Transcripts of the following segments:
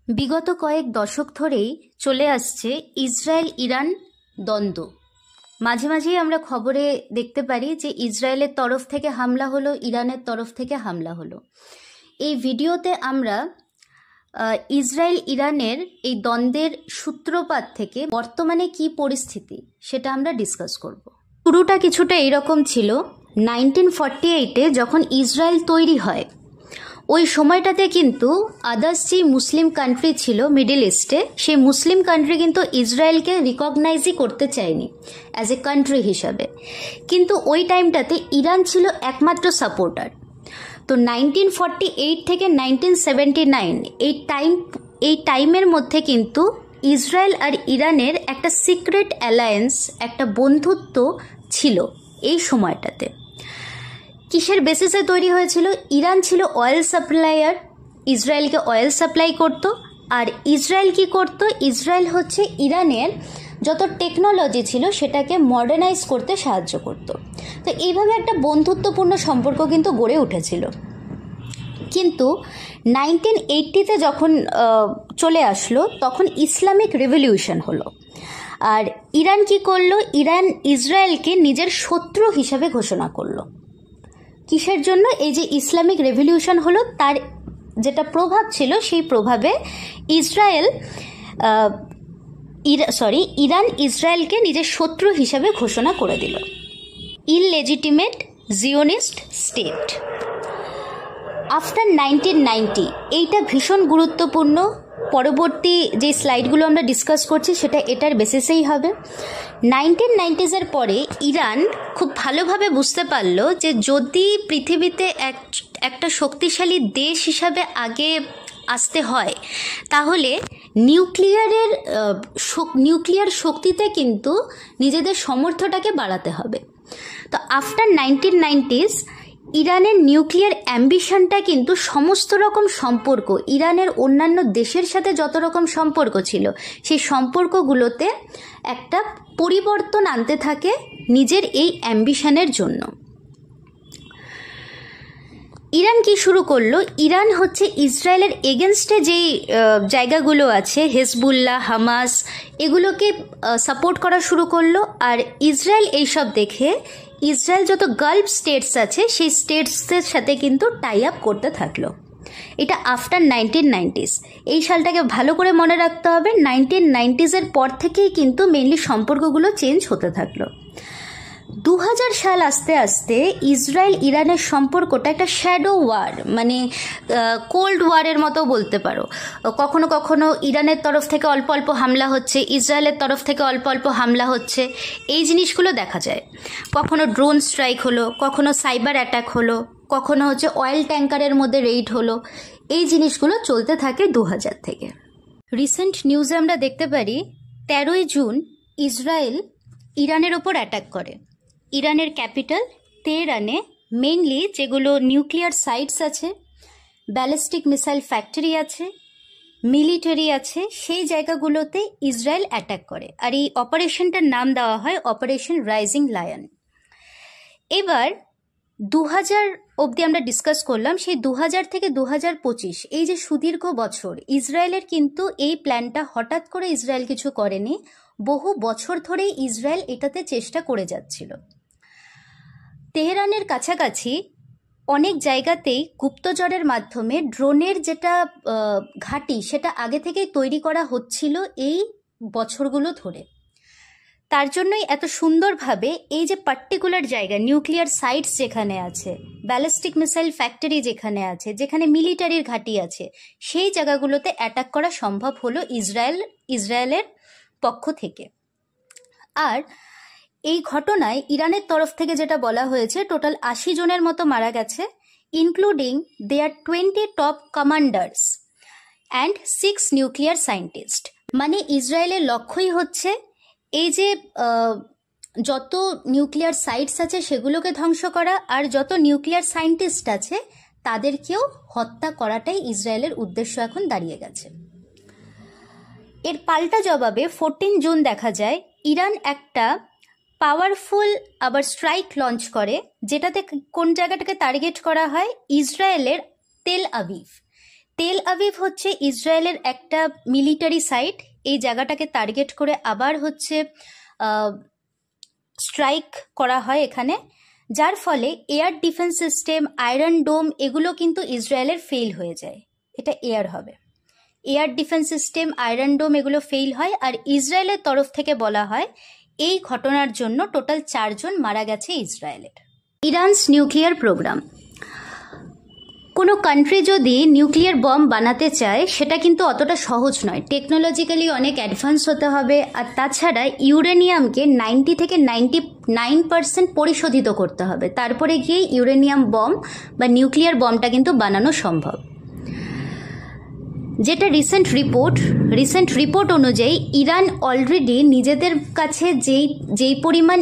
বিগত কয়েক দশক ধরেই চলে আসছে ইসরায়েল ইরান দ্বন্দ্ব। মাঝে মাঝেই আমরা খবরে দেখতে পারি যে ইসরায়েলের তরফ থেকে হামলা হলো, ইরানের তরফ থেকে হামলা হলো। এই ভিডিওতে আমরা ইসরায়েল ইরানের এই দ্বন্দ্বের সূত্রপাত থেকে বর্তমানে কি পরিস্থিতি সেটা আমরা ডিসকাস করব। শুরুটা কিছুটা এইরকম ছিল। 1948-এ যখন ইসরায়েল তৈরি হয়, ওই সময়টাতে কিন্তু আদার্স যে মুসলিম কান্ট্রি ছিল মিডল ইস্টে, সেই মুসলিম কান্ট্রি কিন্তু ইসরায়েলকে রিকগনাইজই করতে চায়নি অ্যাজ এ কান্ট্রি হিসাবে। কিন্তু ওই টাইমটাতে ইরান ছিল একমাত্র সাপোর্টার। তো 1948 থেকে 1979 এই টাইমের মধ্যে কিন্তু ইসরায়েল আর ইরানের একটা সিক্রেট অ্যালায়েন্স, একটা বন্ধুত্ব ছিল এই সময়টাতে। কিসের বেসিসে তৈরি হয়েছিল? ইরান ছিল অয়েল সাপ্লায়ার, ইসরায়েলকে অয়েল সাপ্লাই করত। আর ইসরায়েল কি করত? ইসরায়েল হচ্ছে ইরানের যত টেকনোলজি ছিল সেটাকে মডার্নাইজ করতে সাহায্য করত। তো এইভাবে একটা বন্ধুত্বপূর্ণ সম্পর্ক কিন্তু গড়ে উঠেছিল। কিন্তু 1980-তে যখন চলে আসলো, তখন ইসলামিক রেভলিউশন হলো। আর ইরান কি করলো? ইরান ইসরায়েলকে নিজের শত্রু হিসাবে ঘোষণা করলো। কিসের জন্য? এই যে ইসলামিক রেভলিউশন হলো, তার যেটা প্রভাব ছিল, সেই প্রভাবে ইরান ইসরায়েলকে নিজের শত্রু হিসাবে ঘোষণা করে দিল। Illegitimate Zionist state. আফটার 1990, এইটা ভীষণ গুরুত্বপূর্ণ। পরবর্তী যে স্লাইডগুলো আমরা ডিসকাস করছি সেটা এটার বেসিসেই হবে। 1990s-এর পরে ইরান খুব ভালোভাবে বুঝতে পারলো যে যদি পৃথিবীতে একটা শক্তিশালী দেশ হিসাবে আগে আসতে হয়, তাহলে নিউক্লিয়ার শক্তিতে কিন্তু নিজেদের সামর্থ্যটাকে বাড়াতে হবে। তো আফটার 1990s ইরানের নিউক্লিয়ার অ্যাম্বিশনটা কিন্তু সমস্ত রকম সম্পর্ক, ইরানের অন্যান্য দেশের সাথে যত রকম সম্পর্ক ছিল, সেই সম্পর্কগুলোতে একটা পরিবর্তন আনতে থাকে নিজের এই অ্যাম্বিশনের জন্য। ইরান কি শুরু করলো? ইরান হচ্ছে ইসরায়েলের এগেনস্টে যেই জায়গাগুলো আছে, হেজবুল্লাহ, হামাস, এগুলোকে সাপোর্ট করা শুরু করলো। আর ইসরায়েল এইসব দেখে ইসরায়েল যত গালফ স্টেটস আছে সেই স্টেটসের সাথে কিন্তু টাই আপ করতে থাকলো। এটা আফটার 1990s। এই সালটাকে ভালো করে মনে রাখতে হবে। 1990s-এর পর থেকেই কিন্তু মেইনলি সম্পর্কগুলো চেঞ্জ হতে থাকলো। 2000 সাল আস্তে আস্তে ইসরায়েল ইরানের সম্পর্কটা একটা শ্যাডো ওয়ার, মানে কোল্ড ওয়ারের মতো বলতে পারো। কখনো কখনো ইরানের তরফ থেকে অল্প অল্প হামলা হচ্ছে, ইসরায়েলের তরফ থেকে অল্প অল্প হামলা হচ্ছে, এই জিনিসগুলো দেখা যায়। কখনো ড্রোন স্ট্রাইক হলো, কখনো সাইবার অ্যাটাক হলো, কখনো হচ্ছে অয়েল ট্যাঙ্কারের মধ্যে রেইড হলো। এই জিনিসগুলো চলতে থাকে 2000 থেকে। রিসেন্ট নিউজে আমরা দেখতে পারি 13ই জুন ইসরায়েল ইরানের ওপর অ্যাটাক করে। ইরানের ক্যাপিটাল তেহরানে মেইনলি যেগুলো নিউক্লিয়ার সাইটস আছে, ব্যালিস্টিক মিসাইল ফ্যাক্টরি আছে, মিলিটারি আছে, সেই জায়গাগুলোতে ইসরায়েল অ্যাটাক করে। আর এই অপারেশনটার নাম দেওয়া হয় অপারেশন রাইজিং লায়ন। এবার 2000 অবধি আমরা ডিসকাস করলাম। সেই 2000 থেকে 2025 এই যে সুদীর্ঘ বছর, ইসরায়েলের কিন্তু এই প্ল্যানটা হঠাৎ করে ইসরায়েল কিছু করেনি। বহু বছর ধরেই ইসরায়েল এটাতে চেষ্টা করে যাচ্ছিল। তেহরানের কাছাকাছি অনেক জায়গাতেই গুপ্তচরের মাধ্যমে ড্রোনের যেটা ঘাঁটি, সেটা আগে থেকেই তৈরি করা হচ্ছিল এই বছরগুলো ধরে। তার জন্যই এত সুন্দরভাবে এই যে পার্টিকুলার জায়গা, নিউক্লিয়ার সাইটস যেখানে আছে, ব্যালিস্টিক মিসাইল ফ্যাক্টরি যেখানে আছে, যেখানে মিলিটারির ঘাঁটি আছে, সেই জায়গাগুলোতে অ্যাটাক করা সম্ভব হলো ইসরায়েলের পক্ষ থেকে। আর এই ঘটনায় ইরানের তরফ থেকে যেটা বলা হয়েছে, টোটাল 80 জনের মতো মারা গেছে, including their 20 top commanders and 6 nuclear scientist. মানে ইসরায়েলের লক্ষ্যই হচ্ছে এই যে যত নিউক্লিয়ার সাইটস আছে সেগুলোকে ধ্বংস করা, আর যত নিউক্লিয়ার সায়েন্টিস্ট আছে তাদেরকেও হত্যা করাটাই ইসরায়েলের উদ্দেশ্য এখন দাঁড়িয়ে গেছে। এর পাল্টা জবাবে 14 জুন দেখা যায় ইরান একটা পাওয়ারফুল আবার স্ট্রাইক লঞ্চ করে, যেটাতে কোন জায়গাটাকে টার্গেট করা হয়? ইসরায়েলের তেল আবিব। তেল আভিভ হচ্ছে ইসরায়েলের একটা মিলিটারি সাইট। এই জায়গাটাকে টার্গেট করে আবার হচ্ছে স্ট্রাইক করা হয় এখানে, যার ফলে এয়ার ডিফেন্স সিস্টেম, আয়রন ডোম এগুলো কিন্তু ইসরায়েলের ফেল হয়ে যায়। এটা এয়ার হবে, এয়ার ডিফেন্স সিস্টেম, আয়রন ডোম এগুলো ফেল হয়। আর ইসরায়েলের তরফ থেকে বলা হয় এই ঘটনার জন্য টোটাল 4 জন মারা গেছে ইসরায়েলের। Iran's nuclear program. কোনো কান্ট্রি যদি নিউক্লিয়ার বম বানাতে চায় সেটা কিন্তু অতটা সহজ নয়, টেকনোলজিক্যালি অনেক অ্যাডভান্স হতে হবে। আর তাছাড়া ইউরেনিয়ামকে 90 থেকে 99% পরিশোধিত করতে হবে, তারপরে গিয়ে ইউরেনিয়াম বম বা নিউক্লিয়ার বমটা কিন্তু বানানো সম্ভব। যেটা রিসেন্ট রিপোর্ট অনুযায়ী ইরান অলরেডি নিজেদের কাছে যেই পরিমাণ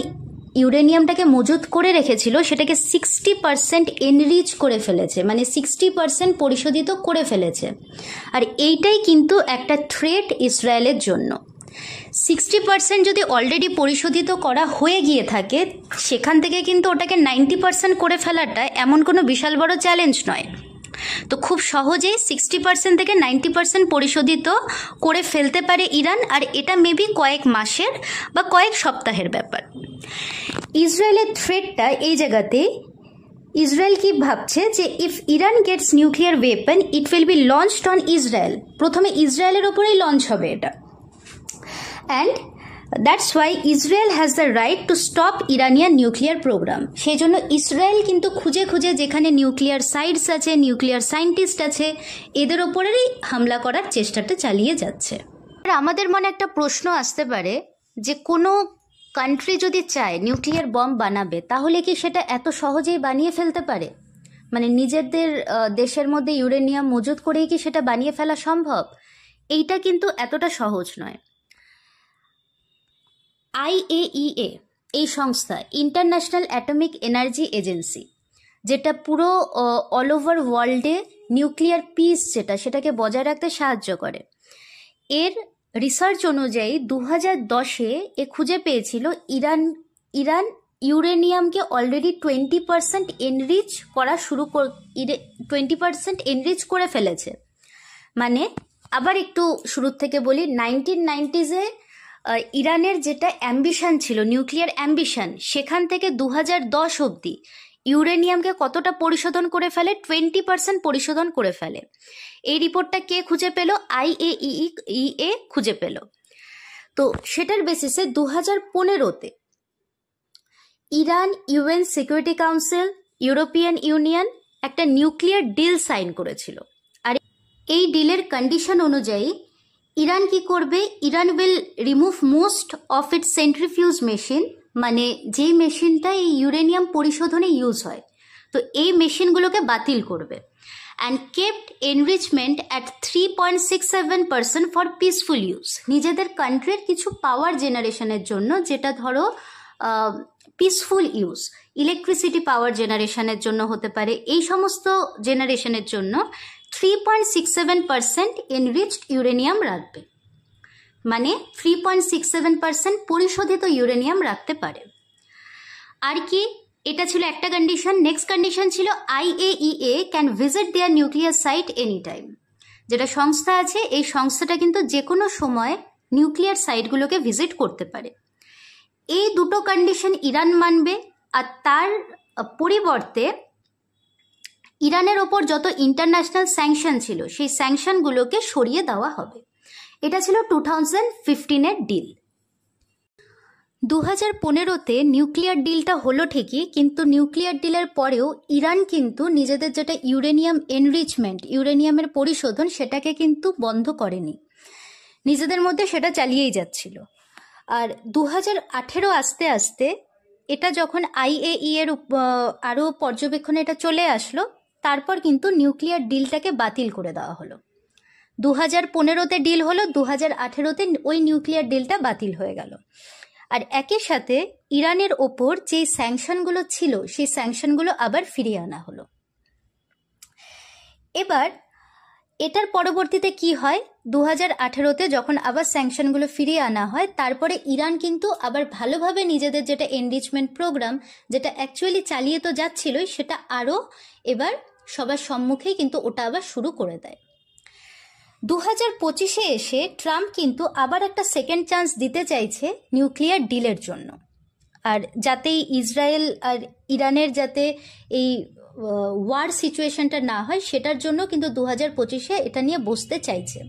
ইউরেনিয়ামটাকে মজুত করে রেখেছিল সেটাকে 60% এনরিচ করে ফেলেছে, মানে 60% পরিশোধিত করে ফেলেছে। আর এইটাই কিন্তু একটা থ্রেট ইসরায়েলের জন্য। 60% যদি অলরেডি পরিশোধিত করা হয়ে গিয়ে থাকে, সেখান থেকে কিন্তু ওটাকে 90% করে ফেলাটা এমন কোনো বিশাল বড় চ্যালেঞ্জ নয়। তো খুব সহজেই 60% থেকে 90% পরিশোধিত করে ফেলতে পারে ইরান। আর এটা মেবি কয়েক মাসের বা কয়েক সপ্তাহের ব্যাপার। ইসরায়েলের থ্রেটটা এই জায়গাতে, ইসরায়েল কি ভাবছে যে if Iran gets nuclear weapon it will be launched on Israel, প্রথমে ইসরায়েলের ওপরেই লঞ্চ হবে এটা। And that's why Israel has the right to stop Iranian nuclear program. সেই জন্য ইসরায়েল কিন্তু খুঁজে খুঁজে যেখানে নিউক্লিয়ার সাইটস আছে, নিউক্লিয়ার সায়েন্টিস্ট আছে, এদের ওপরেই হামলা করার চেষ্টাটা চালিয়ে যাচ্ছে। আর আমাদের মনে একটা প্রশ্ন আসতে পারে যে কোনো কান্ট্রি যদি চায় নিউক্লিয়ার বম বানাবে, তাহলে কি সেটা এত সহজেই বানিয়ে ফেলতে পারে? মানে নিজেদের দেশের মধ্যে ইউরেনিয়াম মজুত করেই কি সেটা বানিয়ে ফেলা সম্ভব? এইটা কিন্তু এতটা সহজ নয়। IAEA এই সংস্থা, ইন্টারন্যাশনাল অ্যাটমিক এনার্জি এজেন্সি, যেটা পুরো অল ওভার ওয়ার্ল্ডে নিউক্লিয়ার পিস সেটাকে বজায় রাখতে সাহায্য করে, এর রিসার্চ অনুযায়ী 2010-এ এ খুঁজে পেয়েছিল ইরান ইউরেনিয়ামকে অলরেডি 20% এনরিচ করা 20% এনরিচ করে ফেলেছে। মানে আবার একটু শুরুর থেকে বলি, 1990s-এ ইরানের যেটা অ্যাম্বিশন ছিল, নিউক্লিয়ার অ্যাম্বিশন, সেখান থেকে 2010 অবধি ইউরেনিয়ামকে কতটা পরিশোধন করে ফেলে? 20% পরিশোধন করে ফেলে। এই রিপোর্টটা কে খুঁজে পেল? IAEA খুঁজে পেল। তো সেটার বেসিসে 2015-তে Iran, UN security council, European union একটা নিউক্লিয়ার ডিল সাইন করেছিল। আর এই ডিলের কন্ডিশন অনুযায়ী ইরান কি করবে? Iran will remove most of its centrifuge machine, মানে যেই মেশিনটা এই ইউরেনিয়াম পরিশোধনে ইউজ হয়, তো এই মেশিনগুলোকে বাতিল করবে। And kept enrichment at 3.67% for peaceful use, নিজেদের কান্ট্রির কিছু পাওয়ার জেনারেশনের জন্য, যেটা ধরো পিসফুল ইউজ, ইলেকট্রিসিটি পাওয়ার জেনারেশনের জন্য হতে পারে, এই সমস্ত জেনারেশনের জন্য 3.67% এনরিচড ইউরেনিয়াম রাখবে। মানে 3.67% পরিশোধিত ইউরেনিয়াম রাখতে পারে। আর কি, এটা ছিল একটা কন্ডিশন। নেক্সট কন্ডিশন ছিল IAEA can visit their nuclear site any time. যেটা সংস্থা আছে, এই সংস্থাটা কিন্তু যে কোনো সময় নিউক্লিয়ার সাইটগুলোকে ভিজিট করতে পারে। এই দুটো কন্ডিশন ইরান মানবে, আর তার পরিবর্তে ইরানের ওপর যত ইন্টারন্যাশনাল স্যাংশন ছিল সেই স্যাংশনগুলোকে সরিয়ে দেওয়া হবে। এটা ছিল 2015-এর ডিল। 2015-তে নিউক্লিয়ার ডিলটা হলো ঠিকই, কিন্তু নিউক্লিয়ার ডিলের পরেও ইরান কিন্তু নিজেদের যেটা ইউরেনিয়াম এনরিচমেন্ট, ইউরেনিয়ামের পরিশোধন, সেটাকে কিন্তু বন্ধ করেনি, নিজেদের মধ্যে সেটা চালিয়েই যাচ্ছিল। আর 2018 আস্তে আস্তে এটা যখন IAEA-এর আরও পর্যবেক্ষণে এটা চলে আসলো, তারপর কিন্তু নিউক্লিয়ার ডিলটাকে বাতিল করে দেওয়া হলো। 2015-তে ডিল হলো, 2018-তে ওই নিউক্লিয়ার ডিলটা বাতিল হয়ে গেল। আর একই সাথে ইরানের ওপর যে স্যাংশনগুলো ছিল সেই স্যাংশনগুলো আবার ফিরিয়ে আনা হলো। এবার এটার পরবর্তীতে কি হয়? 2018-তে যখন আবার স্যাংশনগুলো ফিরিয়ে আনা হয়, তারপরে ইরান কিন্তু আবার ভালোভাবে নিজেদের যেটা এনরিচমেন্ট প্রোগ্রাম, যেটা অ্যাকচুয়ালি চালিয়ে তো যাচ্ছিলই, সেটা আরও এবার সবার সম্মুখেই কিন্তু ওটা আবার শুরু করে দেয়। 2025-এ এসে ট্রাম্প কিন্তু আবার একটা সেকেন্ড চান্স দিতে চাইছে নিউক্লিয়ার ডিলের জন্য, আর যাতে ইসরায়েল আর ইরানের যাতে এই ওয়ার সিচুয়েশনটা না হয় সেটার জন্য কিন্তু 2025-এ এটা নিয়ে বসতে চাইছে।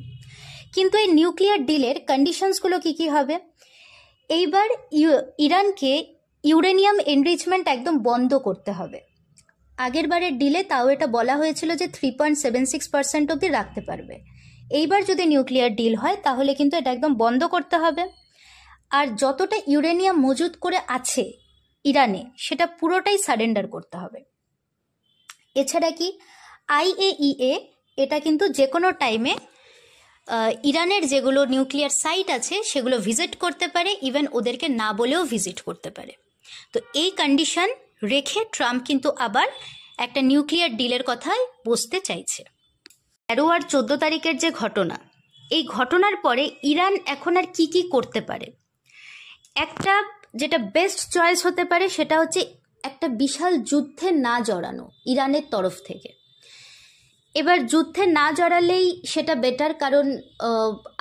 কিন্তু এই নিউক্লিয়ার ডিলের কন্ডিশনসগুলো কি কি হবে? এইবার ইরানকে ইউরেনিয়াম এনরিচমেন্ট একদম বন্ধ করতে হবে। আগের বারের ডিলে তাও এটা বলা হয়েছিল যে 3.76% অবধি রাখতে পারবে। এইবার যদি নিউক্লিয়ার ডিল হয় তাহলে কিন্তু এটা একদম বন্ধ করতে হবে, আর যতটা ইউরেনিয়াম মজুত করে আছে ইরানে সেটা পুরোটাই সারেন্ডার করতে হবে। এছাড়া কি IAEA এটা কিন্তু যে কোনো টাইমে ইরানের যেগুলো নিউক্লিয়ার সাইট আছে সেগুলো ভিজিট করতে পারে, ইভেন ওদেরকে না বলেও ভিজিট করতে পারে। তো এই কন্ডিশন রেখে ট্রাম্প কিন্তু আবার একটা নিউক্লিয়ার ডিলের কথায় বসতে চাইছে। 13 আর 14 তারিখের যে ঘটনা, এই ঘটনার পরে ইরান এখন আর কি কি করতে পারে? একটা যেটা বেস্ট চয়েস হতে পারে সেটা হচ্ছে একটা বিশাল যুদ্ধে না জড়ানো ইরানের তরফ থেকে। এবার যুদ্ধে না জড়ালেই সেটা বেটার, কারণ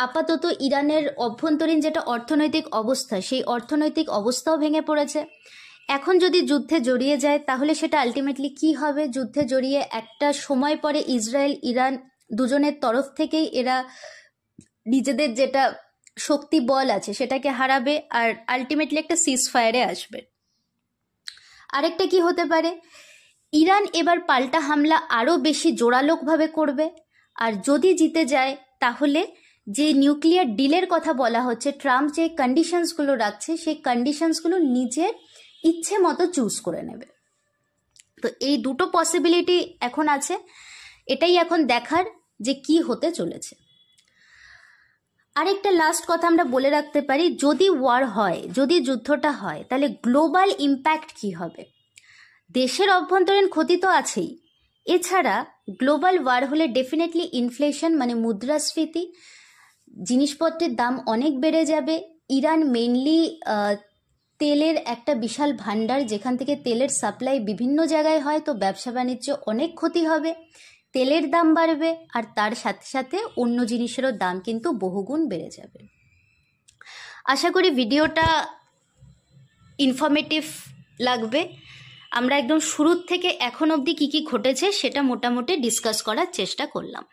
আপাতত ইরানের অভ্যন্তরীণ যেটা অর্থনৈতিক অবস্থা সেই অর্থনৈতিক অবস্থাও ভেঙে পড়েছে। এখন যদি যুদ্ধে জড়িয়ে যায় তাহলে সেটা আলটিমেটলি কি হবে? যুদ্ধে জড়িয়ে একটা সময় পরে ইসরায়েল ইরান দুজনের তরফ থেকেই এরা নিজেদের যেটা শক্তি বল আছে সেটাকে হারাবে, আর আলটিমেটলি একটা সিজফায়ারে আসবে। আরেকটা কি হতে পারে? ইরান এবার পাল্টা হামলা আরও বেশি জোরালোভাবে করবে, আর যদি জিতে যায় তাহলে যে নিউক্লিয়ার ডিলের কথা বলা হচ্ছে, ট্রাম্প যে কন্ডিশনসগুলো রাখছে সেই কন্ডিশনসগুলো নিজের ইচ্ছে মতো চুজ করে নেবে। তো এই দুটো পসিবিলিটি এখন আছে, এটাই এখন দেখার যে কি হতে চলেছে। আরেকটা লাস্ট কথা আমরা বলে রাখতে পারি, যদি ওয়ার হয়, যদি যুদ্ধটা হয়, তাহলে গ্লোবাল ইম্প্যাক্ট কি হবে? দেশের অভ্যন্তরীণ ক্ষতি তো আছেই, এছাড়া গ্লোবাল ওয়ার হলে ডেফিনেটলি ইনফ্লেশন মানে মুদ্রাস্ফীতি, জিনিসপত্রের দাম অনেক বেড়ে যাবে। ইরান মেইনলি তেলের একটা বিশাল ভান্ডার, যেখান থেকে তেলের সাপ্লাই বিভিন্ন জায়গায় হয়, তো ব্যবসা বাণিজ্য অনেক ক্ষতি হবে, তেলের দাম বাড়বে, আর তার সাথে সাথে অন্য জিনিসেরও দাম কিন্তু বহুগুণ বেড়ে যাবে। আশা করি ভিডিওটা ইনফরমেটিভ লাগবে। আমরা একদম শুরুর থেকে এখন অবধি কী কী ঘটেছে সেটা মোটামুটি ডিসকাস করার চেষ্টা করলাম।